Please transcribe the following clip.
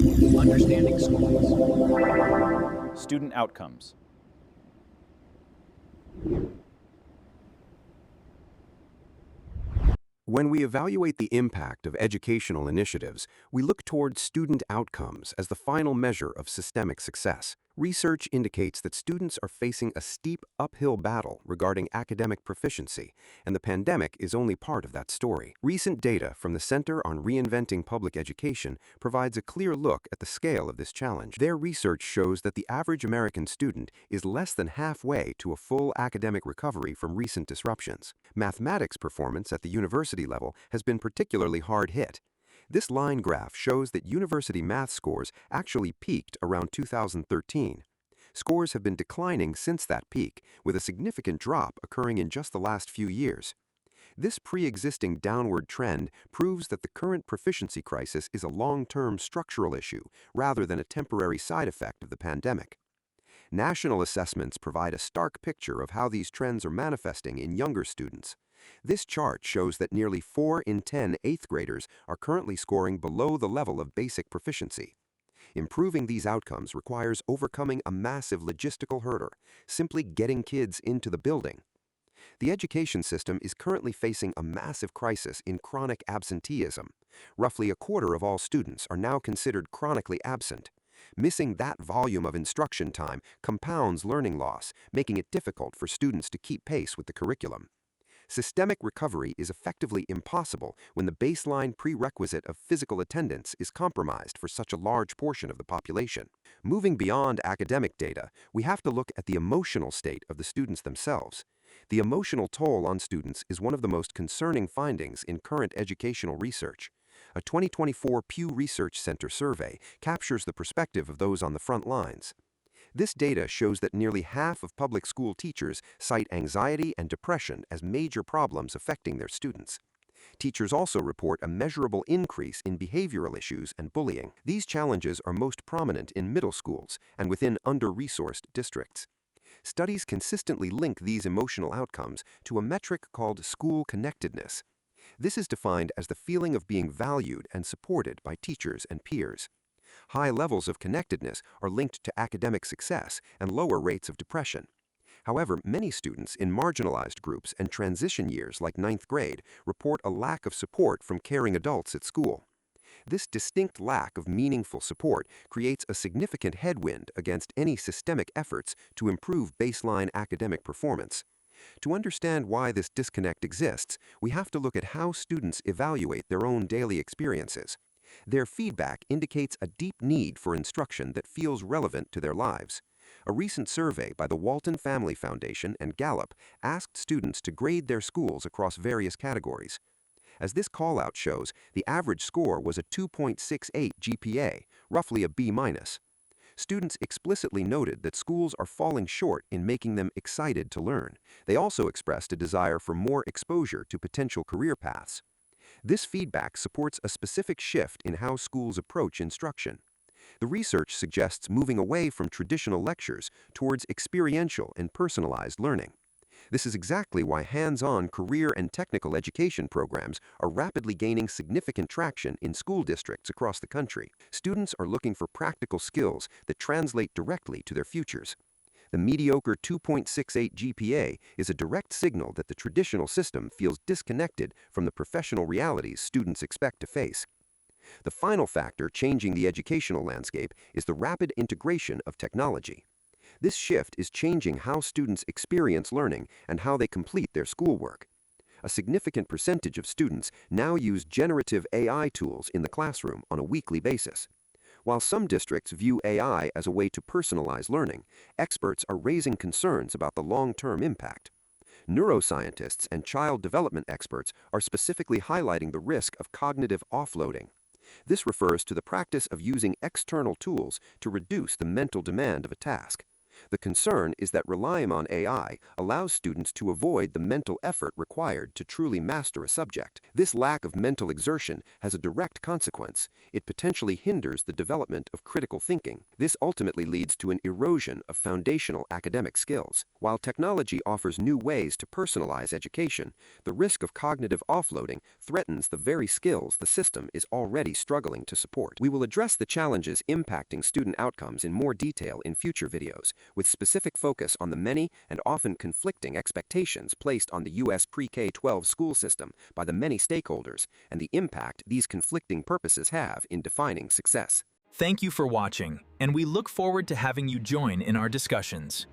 Understanding schools. Student outcomes. When we evaluate the impact of educational initiatives, we look toward student outcomes as the final measure of systemic success. Research indicates that students are facing a steep uphill battle regarding academic proficiency, and the pandemic is only part of that story. Recent data from the Center on Reinventing Public Education provides a clear look at the scale of this challenge. Their research shows that the average American student is less than halfway to a full academic recovery from recent disruptions. Mathematics performance at the university level has been particularly hard hit. This line graph shows that university math scores actually peaked around 2013. Scores have been declining since that peak, with a significant drop occurring in just the last few years. This pre-existing downward trend proves that the current proficiency crisis is a long-term structural issue rather than a temporary side effect of the pandemic. National assessments provide a stark picture of how these trends are manifesting in younger students. This chart shows that nearly 4 in 10 eighth graders are currently scoring below the level of basic proficiency. Improving these outcomes requires overcoming a massive logistical hurdle, simply getting kids into the building. The education system is currently facing a massive crisis in chronic absenteeism. Roughly a quarter of all students are now considered chronically absent. Missing that volume of instruction time compounds learning loss, making it difficult for students to keep pace with the curriculum. Systemic recovery is effectively impossible when the baseline prerequisite of physical attendance is compromised for such a large portion of the population. Moving beyond academic data, we have to look at the emotional state of the students themselves. The emotional toll on students is one of the most concerning findings in current educational research. A 2024 Pew Research Center survey captures the perspective of those on the front lines. This data shows that nearly half of public school teachers cite anxiety and depression as major problems affecting their students. Teachers also report a measurable increase in behavioral issues and bullying. These challenges are most prominent in middle schools and within under-resourced districts. Studies consistently link these emotional outcomes to a metric called school connectedness. This is defined as the feeling of being valued and supported by teachers and peers. High levels of connectedness are linked to academic success and lower rates of depression. However, many students in marginalized groups and transition years like ninth grade report a lack of support from caring adults at school. This distinct lack of meaningful support creates a significant headwind against any systemic efforts to improve baseline academic performance. To understand why this disconnect exists, we have to look at how students evaluate their own daily experiences. Their feedback indicates a deep need for instruction that feels relevant to their lives. A recent survey by the Walton Family Foundation and Gallup asked students to grade their schools across various categories. As this call-out shows, the average score was a 2.68 GPA, roughly a B-. Students explicitly noted that schools are falling short in making them excited to learn. They also expressed a desire for more exposure to potential career paths. This feedback supports a specific shift in how schools approach instruction. The research suggests moving away from traditional lectures towards experiential and personalized learning. This is exactly why hands-on career and technical education programs are rapidly gaining significant traction in school districts across the country. Students are looking for practical skills that translate directly to their futures. The mediocre 2.68 GPA is a direct signal that the traditional system feels disconnected from the professional realities students expect to face. The final factor changing the educational landscape is the rapid integration of technology. This shift is changing how students experience learning and how they complete their schoolwork. A significant percentage of students now use generative AI tools in the classroom on a weekly basis. While some districts view AI as a way to personalize learning, experts are raising concerns about the long-term impact. Neuroscientists and child development experts are specifically highlighting the risk of cognitive offloading. This refers to the practice of using external tools to reduce the mental demand of a task. The concern is that relying on AI allows students to avoid the mental effort required to truly master a subject. This lack of mental exertion has a direct consequence. It potentially hinders the development of critical thinking. This ultimately leads to an erosion of foundational academic skills. While technology offers new ways to personalize education, the risk of cognitive offloading threatens the very skills the system is already struggling to support. We will address the challenges impacting student outcomes in more detail in future videos, with specific focus on the many and often conflicting expectations placed on the U.S. pre-K-12 school system by the many stakeholders and the impact these conflicting purposes have in defining success. Thank you for watching, and we look forward to having you join in our discussions.